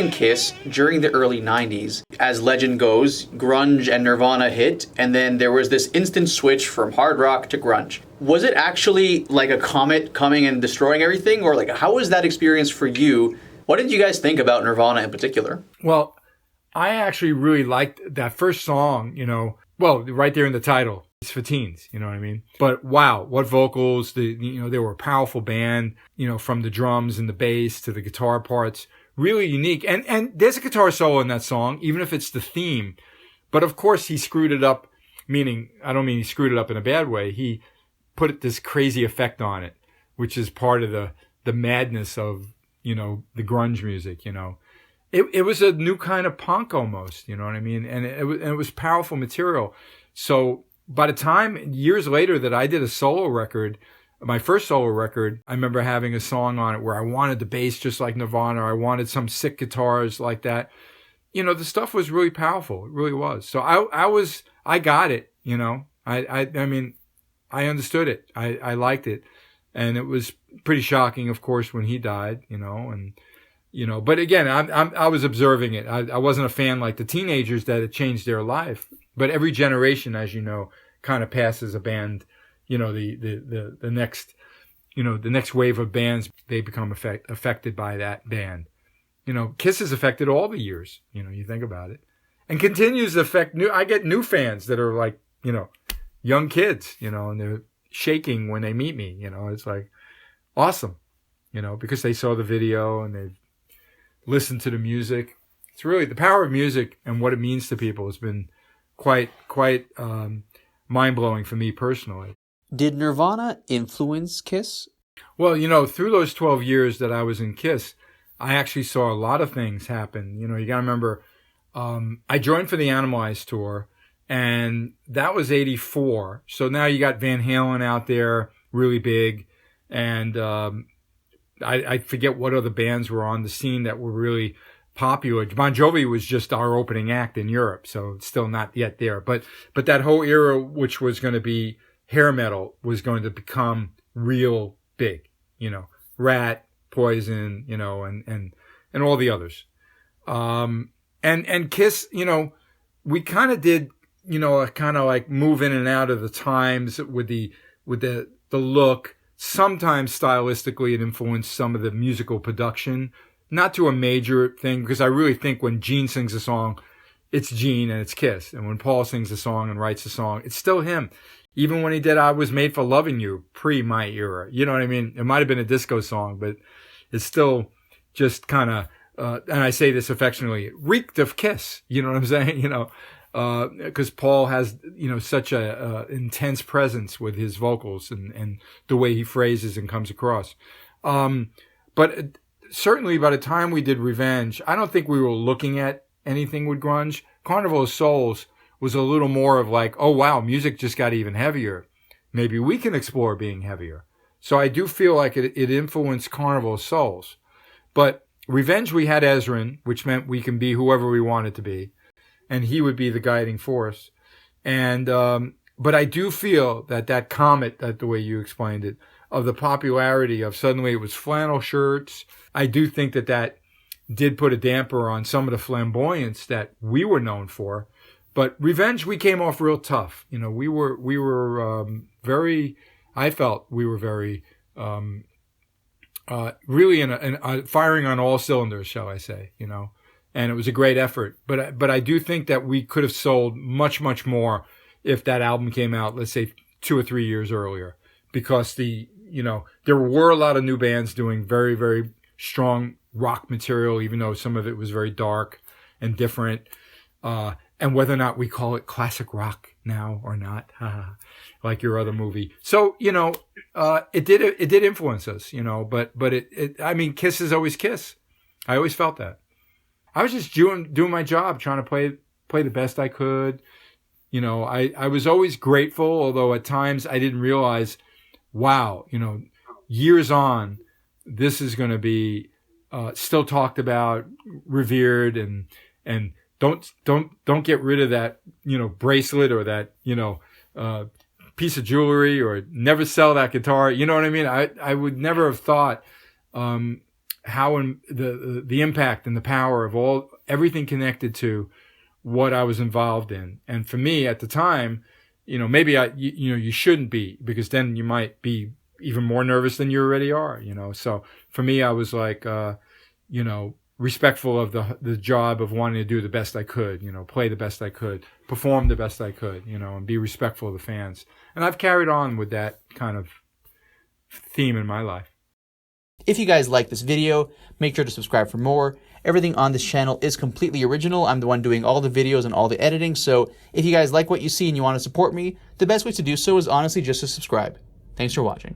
in Kiss during the early 90s. As legend goes, grunge and Nirvana hit, and then there was this instant switch from hard rock to grunge. Was it actually like a comet coming and destroying everything, or like how was that experience for you? What did you guys think about Nirvana in particular? Well, I actually really liked that first song, right there in the title. It's for teens, you know what I mean? But wow, what vocals, they were a powerful band, from the drums and the bass to the guitar parts, really unique. And there's a guitar solo in that song, even if it's the theme. But of course he screwed it up, meaning, I don't mean he screwed it up in a bad way. He put this crazy effect on it, which is part of the madness of, the grunge music, It was a new kind of punk almost, you know what I mean? And it was powerful material. So by the time, years later, that I did a solo record, my first solo record, I remember having a song on it where I wanted the bass just like Nirvana. I wanted some sick guitars like that. The stuff was really powerful. It really was. So I got it, I mean, I understood it. I liked it. And it was pretty shocking, of course, when he died, but again, I was observing it. I wasn't a fan like the teenagers that it changed their life. But every generation, as you know, kind of passes a band, the next wave of bands, they become affected by that band. Kiss has affected all the years, you think about it. And continues to affect I get new fans that are like, young kids, and they're shaking when they meet me, it's like awesome, because they saw the video and they've listened to the music. It's really the power of music and what it means to people has been quite mind-blowing for me personally. Did Nirvana influence Kiss? Well, through those 12 years that I was in Kiss, I actually saw a lot of things happen. You got to remember, I joined for the Animalized tour, and that was 84. So now you got Van Halen out there, really big, and I forget what other bands were on the scene that were really popular. Bon Jovi was just our opening act in Europe, so it's still not yet there. But that whole era, which was going to be hair metal, was going to become real big. Rat, Poison, and all the others. And Kiss, we kind of did, kind of like move in and out of the times with the look. Sometimes stylistically it influenced some of the musical production. Not to a major thing, because I really think when Gene sings a song, it's Gene and it's Kiss. And when Paul sings a song and writes a song, it's still him. Even when he did I Was Made for Loving You, pre my era. You know what I mean? It might have been a disco song, but it's still just kind of, and I say this affectionately, reeked of Kiss. You know what I'm saying? Because Paul has, such a intense presence with his vocals and the way he phrases and comes across. But certainly by the time we did Revenge, I don't think we were looking at anything with grunge. Carnival of Souls was a little more of like, oh wow, music just got even heavier. Maybe we can explore being heavier. So I do feel like it influenced Carnival of Souls. But Revenge, we had Ezrin, which meant we can be whoever we wanted to be. And he would be the guiding force. And, but I do feel that comet, that the way you explained it, of the popularity of suddenly it was flannel shirts. I do think that did put a damper on some of the flamboyance that we were known for. But Revenge, we came off real tough. We were very, I felt we were very, really in firing on all cylinders, shall I say, and it was a great effort. But I do think that we could have sold much, much more if that album came out, let's say 2 or 3 years earlier, because there were a lot of new bands doing very, very strong rock material, even though some of it was very dark and different. And whether or not we call it classic rock now or not, like your other movie. So, it did influence us, but I mean, Kiss is always Kiss. I always felt that. I was just doing my job, trying to play the best I could. I was always grateful, although at times I didn't realize, wow, years on, this is going to be still talked about, revered, and don't get rid of that, bracelet or that, piece of jewelry, or never sell that guitar. You know what I mean? I would never have thought, how the impact and the power of everything connected to what I was involved in. And for me at the time, maybe you shouldn't be, because then you might be even more nervous than you already are, So for me, I was like, respectful of the job of wanting to do the best I could, play the best I could, perform the best I could, and be respectful of the fans. And I've carried on with that kind of theme in my life. If you guys like this video, make sure to subscribe for more. Everything on this channel is completely original. I'm the one doing all the videos and all the editing. So if you guys like what you see and you want to support me, the best way to do so is honestly just to subscribe. Thanks for watching.